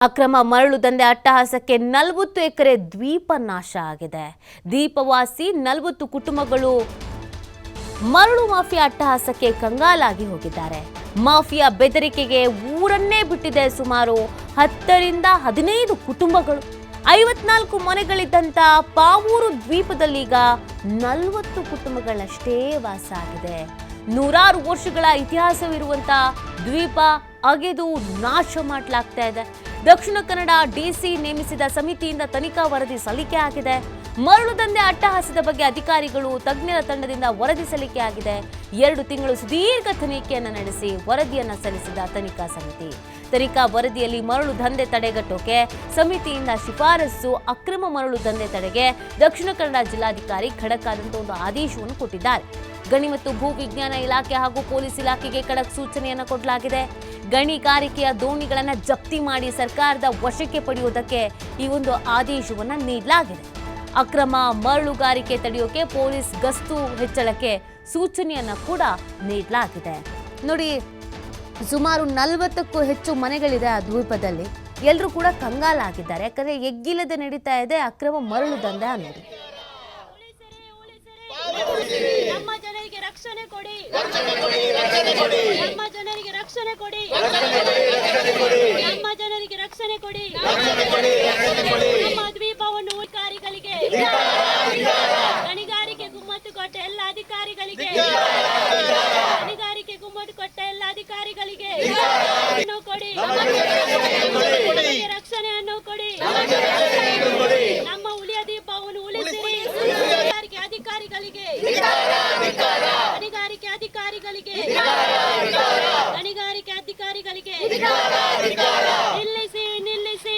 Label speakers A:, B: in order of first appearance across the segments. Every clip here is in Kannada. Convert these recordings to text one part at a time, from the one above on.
A: ಅಕ್ರಮ ಮರಳು ದಂಧೆ ಅಟ್ಟಹಾಸಕ್ಕೆ 40 ಎಕರೆ ದ್ವೀಪ ನಾಶ ಆಗಿದೆ. ದ್ವೀಪವಾಸಿ 40 ಕುಟುಂಬಗಳು ಮರಳು ಮಾಫಿಯಾ ಅಟ್ಟಹಾಸಕ್ಕೆ ಕಂಗಾಲಾಗಿ ಹೋಗಿದ್ದಾರೆ. ಮಾಫಿಯಾ ಬೆದರಿಕೆಗೆ ಊರನ್ನೇ ಬಿಟ್ಟಿದೆ. ಸುಮಾರು 10 ರಿಂದ 15 ಕುಟುಂಬಗಳು 54 ಮನೆಗಳಿದ್ದಂತ ಪಾವೂರು ದ್ವೀಪದಲ್ಲೀಗ 40 ಕುಟುಂಬಗಳಷ್ಟೇ ವಾಸ ಆಗಿದೆ. ನೂರಾರು ವರ್ಷಗಳ ಇತಿಹಾಸವಿರುವಂತ ದ್ವೀಪ ಅಗೆದು ನಾಶ ಮಾಡಲಾಗ್ತಾ ಇದೆ. ದಕ್ಷಿಣ ಕನ್ನಡ ಡಿಸಿ ನೇಮಿಸಿದ ಸಮಿತಿಯಿಂದ ತನಿಖಾ ವರದಿ ಸಲ್ಲಿಕೆ ಆಗಿದೆ. ಮರಳು ದಂಧೆ ಅಟ್ಟಹಾಸದ ಬಗ್ಗೆ ಅಧಿಕಾರಿಗಳು ತಜ್ಞರ ತಂಡದಿಂದ ವರದಿ ಸಲ್ಲಿಕೆ ಆಗಿದೆ. 2 ತಿಂಗಳು ಸುದೀರ್ಘ ತನಿಖೆಯನ್ನು ನಡೆಸಿ ವರದಿಯನ್ನು ಸಲ್ಲಿಸಿದ ತನಿಖಾ ಸಮಿತಿ. ತನಿಖಾ ವರದಿಯಲ್ಲಿ ಮರಳು ದಂಧೆ ತಡೆಗಟ್ಟೋಕೆ ಸಮಿತಿಯಿಂದ ಶಿಫಾರಸು. ಅಕ್ರಮ ಮರಳು ದಂಧೆ ತಡೆಗೆ ದಕ್ಷಿಣ ಕನ್ನಡ ಜಿಲ್ಲಾಧಿಕಾರಿ ಖಡಕ್ ಆದಂತಹ ಒಂದು ಆದೇಶವನ್ನು ಕೊಟ್ಟಿದ್ದಾರೆ. ಗಣಿ ಮತ್ತು ಭೂ ವಿಜ್ಞಾನ ಇಲಾಖೆ ಹಾಗೂ ಪೊಲೀಸ್ ಇಲಾಖೆಗೆ ಖಡಕ್ ಸೂಚನೆಯನ್ನು ಕೊಡಲಾಗಿದೆ. ಗಣಿಗಾರಿಕೆಯ ದೋಣಿಗಳನ್ನು ಜಪ್ತಿ ಮಾಡಿ ಸರ್ಕಾರದ ವಶಕ್ಕೆ ಪಡೆಯುವುದಕ್ಕೆ ಈ ಒಂದು ಆದೇಶವನ್ನು ನೀಡಲಾಗಿದೆ. ಅಕ್ರಮ ಮರಳುಗಾರಿಕೆ ತಡೆಯೋಕೆ ಪೊಲೀಸ್ ಗಸ್ತು ಹೆಚ್ಚಳಕ್ಕೆ ಸೂಚನೆಯನ್ನು ಕೂಡ ನೀಡಲಾಗಿದೆ. ನೋಡಿ, ಸುಮಾರು 40ಕ್ಕೂ ಹೆಚ್ಚು ಮನೆಗಳಿದೆ ಆ ದ್ವೀಪದಲ್ಲಿ. ಎಲ್ಲರೂ ಕೂಡ ಕಂಗಾಲಾಗಿದ್ದಾರೆ. ಯಾಕಂದ್ರೆ ಎಗ್ಗಿಲ್ಲದೆ ನಡೀತಾ ಇದೆ ಅಕ್ರಮ ಮರಳು ದಂಧೆ ಅನ್ನೋದು.
B: ನಮ್ಮ ಜನರಿಗೆ ರಕ್ಷಣೆ ಕೊಡಿ, ನಮ್ಮ ಜನರಿಗೆ ರಕ್ಷಣೆ ಕೊಡಿ, ನಮ್ಮ ಜನರಿಗೆ ರಕ್ಷಣೆ ಕೊಡಿ. ನಮ್ಮ ದ್ವೀಪವನ್ನು ಅಧಿಕಾರಿಗಳಿಗೆ, ಗಣಿಗಾರಿಕೆ ಗುಮ್ಮತ್ತು ಕೊಟ್ಟ ಎಲ್ಲ ಅಧಿಕಾರಿಗಳಿಗೆ, ಗಣಿಗಾರಿಕೆ ಗುಮ್ಮತ್ತು ಕೊಟ್ಟ ಎಲ್ಲ ಅಧಿಕಾರಿಗಳಿಗೆ ಕೊಡಿ, ರಕ್ಷಣೆಯನ್ನು ಕೊಡಿ. ನಮ್ಮ ಹುಲಿಯ ದೀಪವನ್ನು ಉಳಿಸಿರಿ. ಅಧಿಕಾರಿಗಳಿಗೆ, ಗಣಿಗಾರಿಕೆ ಅಧಿಕಾರಿಗಳಿಗೆ, ಗಣಿಗಾರಿಕೆ ಅಧಿಕಾರಿಗಳಿಗೆ ನಿಲ್ಲಿಸಿ, ನಿಲ್ಲಿಸಿ, ನಿಲ್ಲಿಸಿ.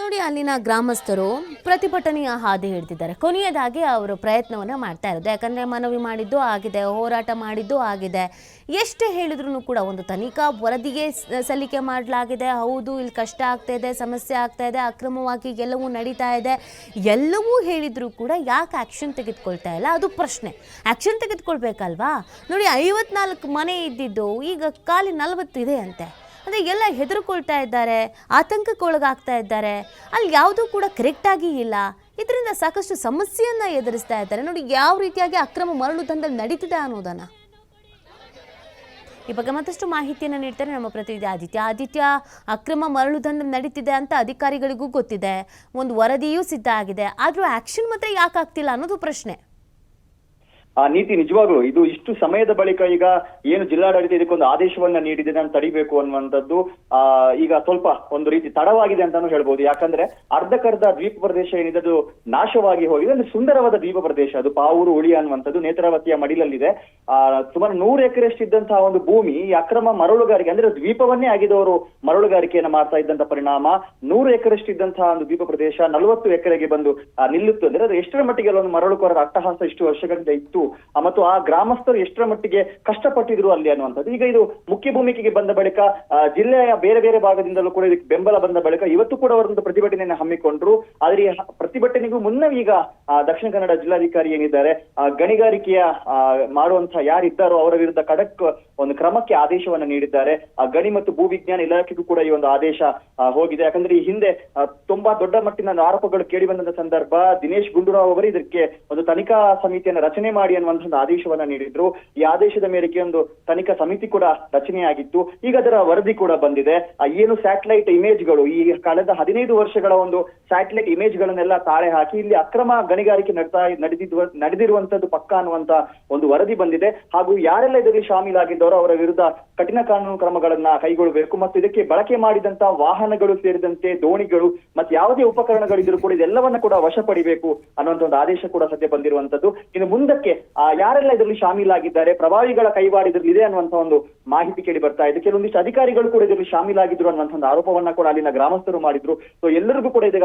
A: ನೋಡಿ, ಅಲ್ಲಿನ ಗ್ರಾಮಸ್ಥರು ಪ್ರತಿಭಟನೆಯ ಹಾದಿ ಹಿಡಿದಿದ್ದಾರೆ. ಕೊನೆಯದಾಗಿ ಅವರು ಪ್ರಯತ್ನವನ್ನ ಮಾಡ್ತಾ ಇರೋದು. ಯಾಕಂದ್ರೆ ಮನವಿ ಮಾಡಿದ್ದು ಆಗಿದೆ, ಹೋರಾಟ ಮಾಡಿದ್ದು ಆಗಿದೆ. ಎಷ್ಟೇ ಹೇಳಿದ್ರು ಕೂಡ ಒಂದು ತನಿಖಾ ವರದಿಗೆ ಸಲ್ಲಿಕೆ ಮಾಡಲಾಗಿದೆ. ಹೌದು, ಇಲ್ಲಿ ಕಷ್ಟ ಆಗ್ತಾ ಇದೆ, ಸಮಸ್ಯೆ ಆಗ್ತಾ ಇದೆ, ಅಕ್ರಮವಾಗಿ ಎಲ್ಲವೂ ನಡೀತಾ ಇದೆ, ಎಲ್ಲವೂ ಹೇಳಿದ್ರು ಕೂಡ ಯಾಕೆ ಆಕ್ಷನ್ ತೆಗೆದುಕೊಳ್ತಾ ಇಲ್ಲ? ಅದು ಪ್ರಶ್ನೆ. ಆಕ್ಷನ್ ತೆಗೆದುಕೊಳ್ಬೇಕಲ್ವಾ? ನೋಡಿ, 54 ಮನೆ ಇದ್ದಿದ್ದು ಈಗ ಖಾಲಿ 40 ಇದೆ ಅಂತೆ. ಅಂದರೆ ಎಲ್ಲ ಹೆದರ್ಕೊಳ್ತಾ ಇದ್ದಾರೆ, ಆತಂಕಕ್ಕೊಳಗಾಗ್ತಾ ಇದ್ದಾರೆ. ಅಲ್ಲಿ ಯಾವುದೂ ಕೂಡ ಕರೆಕ್ಟಾಗಿ ಇಲ್ಲ. ಇದರಿಂದ ಸಾಕಷ್ಟು ಸಮಸ್ಯೆಯನ್ನು ಎದುರಿಸ್ತಾ ಇದ್ದಾರೆ. ನೋಡಿ ಯಾವ ರೀತಿಯಾಗಿ ಅಕ್ರಮ ಮರಳು ದಂಧೆ ನಡೀತಿದೆ ಅನ್ನೋದನ್ನು. ಈ ಬಗ್ಗೆ ಮತ್ತಷ್ಟು ಮಾಹಿತಿಯನ್ನು ನೀಡ್ತಾರೆ ನಮ್ಮ ಪ್ರತಿನಿಧಿ ಆದಿತ್ಯ. ಅಕ್ರಮ ಮರಳು ದಂಧೆ ನಡೀತಿದೆ ಅಂತ ಅಧಿಕಾರಿಗಳಿಗೂ ಗೊತ್ತಿದೆ, ಒಂದು ವರದಿಯೂ ಸಿದ್ಧ ಆಗಿದೆ. ಆದರೂ ಆಕ್ಷನ್ ಮಾತ್ರ ಯಾಕೆ ಆಗ್ತಿಲ್ಲ ಅನ್ನೋದು ಪ್ರಶ್ನೆ.
C: ನೀತಿ ನಿಜವಾಗ್ಲು ಇದು ಇಷ್ಟು ಸಮಯದ ಬಳಿಕ ಈಗ ಏನು ಜಿಲ್ಲಾಡಳಿತ ಇದಕ್ಕೊಂದು ಆದೇಶವನ್ನ ನೀಡಿದೆ ನಾನು ತಡಿಬೇಕು ಅನ್ನುವಂಥದ್ದು ಈಗ ಸ್ವಲ್ಪ ಒಂದು ರೀತಿ ತಡವಾಗಿದೆ ಅಂತಾನು ಹೇಳ್ಬೋದು. ಯಾಕಂದ್ರೆ ಅರ್ಧಕರ್ಧ ದ್ವೀಪ ಪ್ರದೇಶ ಏನಿದೆ ಅದು ನಾಶವಾಗಿ ಹೋಗಿದೆ. ಒಂದು ಸುಂದರವಾದ ದ್ವೀಪ ಪ್ರದೇಶ ಅದು ಪಾವೂರು ಉಳಿ ಅನ್ನುವಂಥದ್ದು ನೇತ್ರಾವತಿಯ ಮಡಿಲಲ್ಲಿದೆ. ಸುಮಾರು 100 ಎಕರೆಷ್ಟಿದ್ದಂತಹ ಒಂದು ಭೂಮಿ ಈ ಅಕ್ರಮ ಮರಳುಗಾರಿಕೆ ಅಂದ್ರೆ ದ್ವೀಪವನ್ನೇ ಆಗಿದವರು ಮರಳುಗಾರಿಕೆಯನ್ನ ಮಾಡ್ತಾ ಇದ್ದಂತ ಪರಿಣಾಮ 100 ಎಕರೆಷ್ಟಿದ್ದಂತಹ ಒಂದು ದ್ವೀಪ ಪ್ರದೇಶ 40 ಎಕರೆಗೆ ಬಂದು ನಿಲ್ಲುತ್ತೆ. ಅಂದ್ರೆ ಅದು ಎಷ್ಟರ ಮಟ್ಟಿಗೆ ಒಂದು ಮರಳುಕೋರರ ಅಟ್ಟಹಾಸ ಇಷ್ಟು ವರ್ಷಗಳಿಂದ ಇತ್ತು ಮತ್ತು ಆ ಗ್ರಾಮಸ್ಥರು ಎಷ್ಟರ ಮಟ್ಟಿಗೆ ಕಷ್ಟಪಟ್ಟಿದ್ರು ಅಲ್ಲಿ ಅನ್ನುವಂಥದ್ದು. ಈಗ ಇದು ಮುಖ್ಯ ಭೂಮಿಕೆಗೆ ಬಂದ ಬಳಿಕ ಜಿಲ್ಲೆಯ ಬೇರೆ ಬೇರೆ ಭಾಗದಿಂದಲೂ ಕೂಡ ಇದಕ್ಕೆ ಬೆಂಬಲ ಬಂದ ಬಳಿಕ ಇವತ್ತು ಕೂಡ ಅವರೊಂದು ಪ್ರತಿಭಟನೆಯನ್ನು ಹಮ್ಮಿಕೊಂಡ್ರು. ಆದ್ರೆ ಈ ಪ್ರತಿಭಟನೆಗೂ ಮುನ್ನ ಈಗ ದಕ್ಷಿಣ ಕನ್ನಡ ಜಿಲ್ಲಾಧಿಕಾರಿ ಏನಿದ್ದಾರೆ ಗಣಿಗಾರಿಕೆಯ ಮಾಡುವಂತಹ ಯಾರಿದ್ದಾರೋ ಅವರ ವಿರುದ್ಧ ಖಡಕ್ ಒಂದು ಕ್ರಮಕ್ಕೆ ಆದೇಶವನ್ನ ನೀಡಿದ್ದಾರೆ. ಗಣಿ ಮತ್ತು ಭೂ ವಿಜ್ಞಾನ ಇಲಾಖೆಗೂ ಕೂಡ ಈ ಒಂದು ಆದೇಶ ಹೋಗಿದೆ. ಯಾಕಂದ್ರೆ ಈ ಹಿಂದೆ ತುಂಬಾ ದೊಡ್ಡ ಮಟ್ಟಿನ ಆರೋಪಗಳು ಕೇಳಿ ಬಂದಂತ ಸಂದರ್ಭ ದಿನೇಶ್ ಗುಂಡೂರಾವ್ ಅವರು ಇದಕ್ಕೆ ಒಂದು ತನಿಖಾ ಸಮಿತಿಯನ್ನು ರಚನೆ ಮಾಡಿ ಅನ್ನುವಂತಹ ಆದೇಶವನ್ನ ನೀಡಿದ್ರು. ಈ ಆದೇಶದ ಮೇರೆಗೆ ಒಂದು ತನಿಖಾ ಸಮಿತಿ ಕೂಡ ರಚನೆಯಾಗಿತ್ತು. ಈಗ ಅದರ ವರದಿ ಕೂಡ ಬಂದಿದೆ. ಏನು ಸ್ಯಾಟಲೈಟ್ ಇಮೇಜ್ಗಳು ಈ ಕಳೆದ 15 ವರ್ಷಗಳ ಒಂದು ಸ್ಯಾಟಲೈಟ್ ಇಮೇಜ್ ಗಳನ್ನೆಲ್ಲ ತಾಳೆ ಹಾಕಿ ಇಲ್ಲಿ ಅಕ್ರಮ ಗಣಿಗಾರಿಕೆ ನಡೆದಿರುವಂತದ್ದು ಪಕ್ಕ ಅನ್ನುವಂತ ಒಂದು ವರದಿ ಬಂದಿದೆ. ಹಾಗೂ ಯಾರೆಲ್ಲ ಇದರಲ್ಲಿ ಶಾಮೀಲಾಗಿದ್ದವರೋ ಅವರ ವಿರುದ್ಧ ಕಠಿಣ ಕಾನೂನು ಕ್ರಮಗಳನ್ನ ಕೈಗೊಳ್ಳಬೇಕು ಮತ್ತು ಇದಕ್ಕೆ ಬಳಕೆ ಮಾಡಿದಂತಹ ವಾಹನಗಳು ಸೇರಿದಂತೆ ದೋಣಿಗಳು ಮತ್ತೆ ಯಾವುದೇ ಉಪಕರಣಗಳಿದ್ರು ಕೂಡ ಇದೆಲ್ಲವನ್ನ ಕೂಡ ವಶ ಪಡಿಬೇಕು ಅನ್ನುವಂತ ಒಂದು ಆದೇಶ ಕೂಡ ಸದ್ಯ ಬಂದಿರುವಂತದ್ದು. ಇನ್ನು ಮುಂದಕ್ಕೆ ಯಾರೆಲ್ಲ ಇದರಲ್ಲಿ ಶಾಮೀಲಾಗಿದ್ದಾರೆ, ಪ್ರಭಾವಿಗಳ ಕೈವಾಡ ಇದರಲ್ಲಿ ಇದೆ ಅನ್ನುವಂತ ಒಂದು ಮಾಹಿತಿ ಕೇಳಿ ಬರ್ತಾ ಇದೆ. ಕೆಲವೊಂದಿಷ್ಟು ಅಧಿಕಾರಿಗಳು ಕೂಡ ಇದರಲ್ಲಿ ಶಾಮೀಲಾಗಿದ್ರು ಅನ್ನುವಂತ ಒಂದು ಆರೋಪವನ್ನ ಕೂಡ ಅಲ್ಲಿನ ಗ್ರಾಮಸ್ಥರು ಮಾಡಿದ್ರು. ಸೊ ಎಲ್ಲರಿಗೂ ಕೂಡ ಇದೀಗ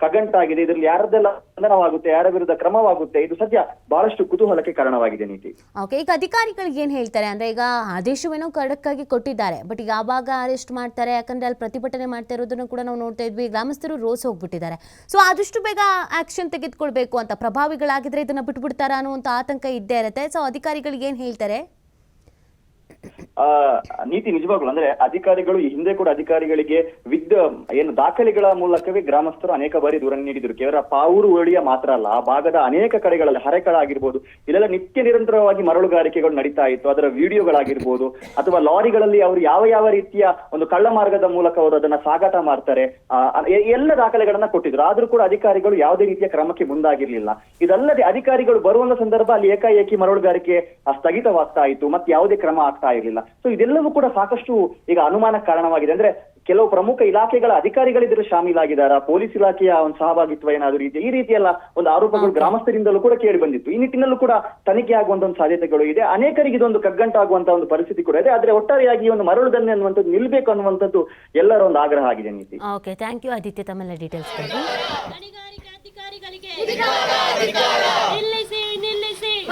C: ಕಗಂಟಾಗಿದೆ. ಇದರಲ್ಲಿ ಯಾರದೆಲ್ಲ ಬಂಧನವಾಗುತ್ತೆ, ಯಾರ ವಿರುದ್ಧ ಕ್ರಮವಾಗುತ್ತೆ, ಇದು ಸದ್ಯ ಬಹಳಷ್ಟು ಕುತೂಹಲಕ್ಕೆ ಕಾರಣವಾಗಿದೆ. ನೀತಿ
A: ಓಕೆ, ಈಗ ಅಧಿಕಾರಿಗಳಿಗೆ ಏನ್ ಹೇಳ್ತಾರೆ ಅಂದ್ರೆ ಈಗ ಆದೇಶವೇನೋ ಖಡಕ್ ಆಗಿ ಕೊಟ್ಟಿದ್ದಾರೆ, ಬಟ್ ಯಾವಾಗ ಅರೆಸ್ಟ್ ಮಾಡ್ತಾರೆ? ಯಾಕಂದ್ರೆ ಅಲ್ಲಿ ಪ್ರತಿಭಟನೆ ಮಾಡ್ತಾ ಇರೋದನ್ನು ಕೂಡ ನಾವು ನೋಡ್ತಾ ಇದ್ವಿ. ಗ್ರಾಮಸ್ಥರು ರೋಸ್ ಹೋಗ್ಬಿಟ್ಟಿದ್ದಾರೆ. ಸೊ ಆದಷ್ಟು ಬೇಗ ಆಕ್ಷನ್ ತೆಗೆದುಕೊಳ್ಬೇಕು ಅಂತ, ಪ್ರಭಾವಿಗಳಾಗಿದ್ರೆ ಇದನ್ನ ಬಿಟ್ಬಿಡ್ತಾರ ಅನ್ನುವಂತ ಆತಂಕ ಆತಂಕ ಇದ್ದೇ ಇರುತ್ತೆ. ಸೊ ಅಧಿಕಾರಿಗಳಿಗೆ ಏನು ಹೇಳ್ತಾರೆ?
C: ನೀತಿ ನಿಜವಾಗ್ಲು ಅಂದ್ರೆ ಅಧಿಕಾರಿಗಳು ಈ ಹಿಂದೆ ಕೂಡ ಅಧಿಕಾರಿಗಳಿಗೆ ಏನು ದಾಖಲೆಗಳ ಮೂಲಕವೇ ಗ್ರಾಮಸ್ಥರು ಅನೇಕ ಬಾರಿ ದೂರ ನೀಡಿದ್ರು. ಕೇವಲ ಪಾವೂರು ಹೋಳಿಯ ಮಾತ್ರ ಅಲ್ಲ, ಆ ಭಾಗದ ಅನೇಕ ಕಡೆಗಳಲ್ಲಿ ಹರೆಕಳ ಆಗಿರ್ಬೋದು, ಇಲ್ಲೆಲ್ಲ ನಿತ್ಯ ನಿರಂತರವಾಗಿ ಮರಳುಗಾರಿಕೆಗಳು ನಡೀತಾ ಇತ್ತು. ಅದರ ವಿಡಿಯೋಗಳಾಗಿರ್ಬೋದು ಅಥವಾ ಲಾರಿಗಳಲ್ಲಿ ಅವರು ಯಾವ ರೀತಿಯ ಒಂದು ಕಳ್ಳ ಮಾರ್ಗದ ಮೂಲಕ ಅವರು ಅದನ್ನ ಸಾಗಾಟ ಮಾಡ್ತಾರೆ, ಎಲ್ಲ ದಾಖಲೆಗಳನ್ನ ಕೊಟ್ಟಿದ್ರು. ಆದ್ರೂ ಕೂಡ ಅಧಿಕಾರಿಗಳು ಯಾವುದೇ ರೀತಿಯ ಕ್ರಮಕ್ಕೆ ಮುಂದಾಗಿರ್ಲಿಲ್ಲ. ಇದಲ್ಲದೆ ಅಧಿಕಾರಿಗಳು ಬರುವಂತ ಸಂದರ್ಭ ಅಲ್ಲಿ ಏಕಾಏಕಿ ಮರಳುಗಾರಿಕೆ ಸ್ಥಗಿತವಾಗ್ತಾ ಇತ್ತು, ಮತ್ತೆ ಯಾವುದೇ ಕ್ರಮ ಆಗ್ತಾ ಇರಲಿಲ್ಲ. ಸೊ ಇದೆಲ್ಲವೂ ಕೂಡ ಸಾಕಷ್ಟು ಈಗ ಅನುಮಾನಕ್ಕೆ ಕಾರಣವಾಗಿದೆ. ಅಂದ್ರೆ ಕೆಲವು ಪ್ರಮುಖ ಇಲಾಖೆಗಳ ಅಧಿಕಾರಿಗಳಿದ್ರು ಶಾಮೀಲಾಗಿದ್ದಾರಾ, ಪೊಲೀಸ್ ಇಲಾಖೆಯ ಒಂದು ಸಹಭಾಗಿತ್ವ ಏನಾದರೂ ಇದೆ, ಈ ರೀತಿಯೆಲ್ಲ ಒಂದು ಆರೋಪಗಳು ಗ್ರಾಮಸ್ಥರಿಂದಲೂ ಕೂಡ ಕೇಳಿ ಬಂದಿತ್ತು. ಈ ನಿಟ್ಟಿನಲ್ಲೂ ಕೂಡ ತನಿಖೆ ಆಗುವಂತ ಒಂದು ಸಾಧ್ಯತೆಗಳು ಇದೆ. ಅನೇಕರಿಗೆ ಇದೊಂದು ಕಗ್ಗಂಟಾಗುವಂತ ಒಂದು ಪರಿಸ್ಥಿತಿ ಕೂಡ ಇದೆ. ಆದ್ರೆ ಒಟ್ಟಾರೆಯಾಗಿ ಒಂದು ಮರಳು ದಂಧೆ ಅನ್ನುವಂಥದ್ದು ನಿಲ್ಬೇಕು ಅನ್ನುವಂಥದ್ದು ಎಲ್ಲರ ಒಂದು ಆಗ್ರಹ ಆಗಿದೆ. ನೀತಿ.
A: ಓಕೆ, ಥ್ಯಾಂಕ್ ಯು ಆದಿತ್ಯ, ತಮ್ಮೆಲ್ಲ ಡೀಟೇಲ್ಸ್ ಕೊಡಿ.
B: ಗಣಿಗಾರಿಕೆ ಅಧಿಕಾರಿಗಳಿಗೆ ನಿಲ್ಲಿಸಿ